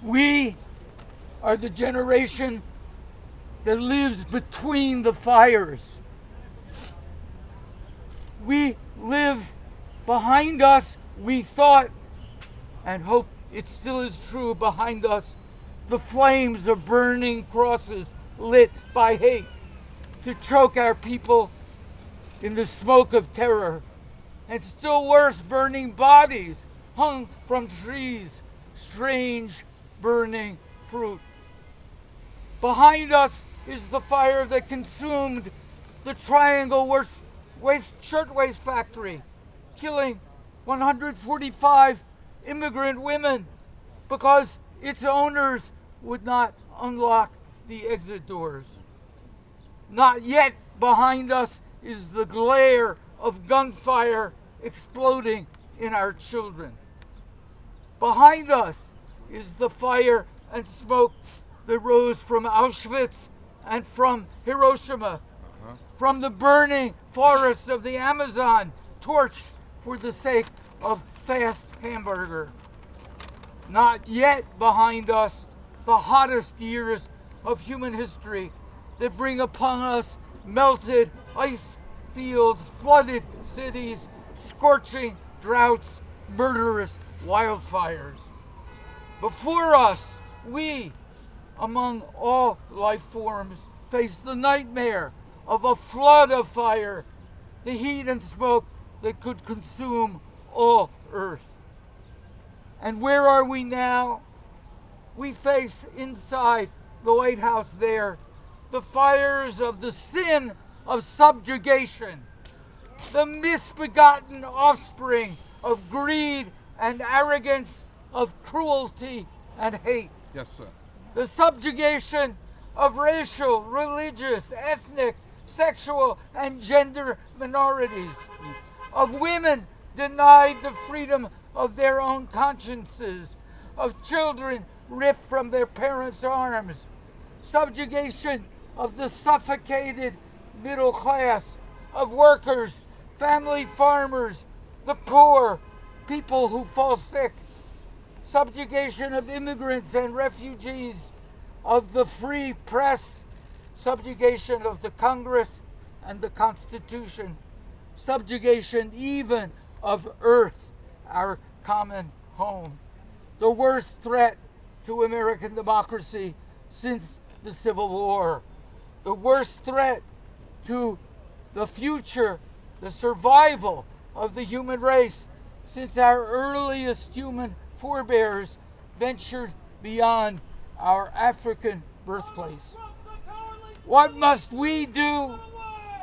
We are the generation that lives between the fires. We live behind us, we thought, and hope it still is true, behind us, the flames of burning crosses lit by hate to choke our people in the smoke of terror. And still worse, burning bodies hung from trees, strange burning fruit. Behind us is the fire that consumed the Triangle Shirtwaist Factory, killing 145 immigrant women because its owners would not unlock the exit doors. Not yet behind us is the glare of gunfire exploding in our children. Behind us is the fire and smoke that rose from Auschwitz and from Hiroshima, from the burning forests of the Amazon, torched for the sake of fast hamburger. Not yet behind us the hottest years of human history that bring upon us melted ice fields, flooded cities, scorching droughts, murderous wildfires. Before us, we, among all life forms, face the nightmare of a flood of fire, the heat and smoke that could consume all Earth. And where are we now? We face inside the White House there the fires of the sin of subjugation, the misbegotten offspring of greed and arrogance, of cruelty and hate. Yes, sir. The subjugation of racial, religious, ethnic, sexual, and gender minorities, of women denied the freedom of their own consciences, of children ripped from their parents' arms, subjugation of the suffocated middle class, of workers, family farmers, the poor, people who fall sick, subjugation of immigrants and refugees, of the free press, subjugation of the Congress and the Constitution, subjugation even of Earth, our common home. The worst threat to American democracy since the Civil War. The worst threat to the future, the survival of the human race since our earliest human forebears ventured beyond our African birthplace. What must we do?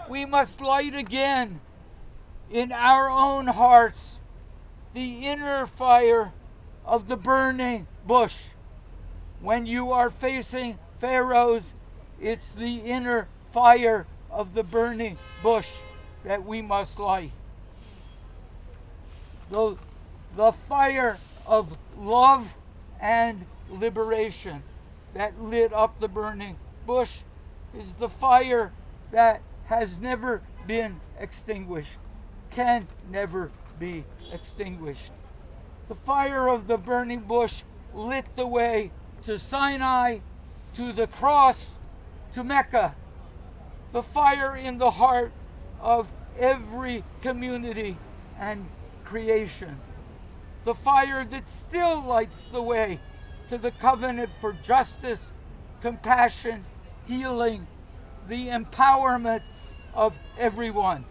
We must light again in our own hearts the inner fire of the burning bush. When you are facing pharaohs, it's the inner fire of the burning bush that we must light. The fire of love and liberation that lit up the burning bush is the fire that has never been extinguished, can never be extinguished. The fire of the burning bush lit the way to Sinai, to the cross, to Mecca. The fire in the heart of every community and creation. The fire that still lights the way to the covenant for justice, compassion, healing, the empowerment of everyone.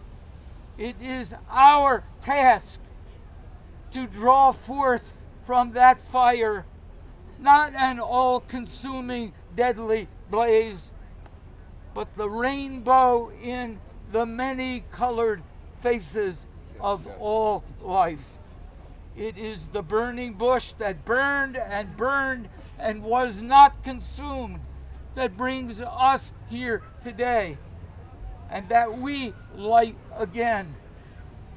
It is our task to draw forth from that fire not an all-consuming deadly blaze, but the rainbow in the many-colored faces of all life. It is the burning bush that burned and was not consumed that brings us here today, and that we light again.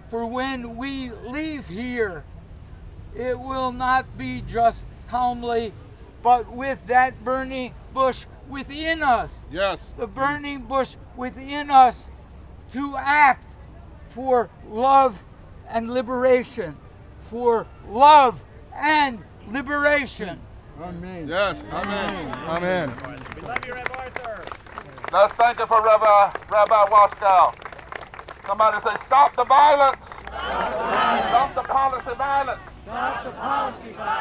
For when we leave here, it will not be just calmly, but with that burning bush within us. Yes. The burning bush within us to act for love and liberation. For love and liberation. Amen. Yes, amen. Amen. We love you, Rabbi Arthur. Let's thank you for Rabbi Waskow. Somebody say, stop the violence. Stop the policy violence. Stop the policy violence.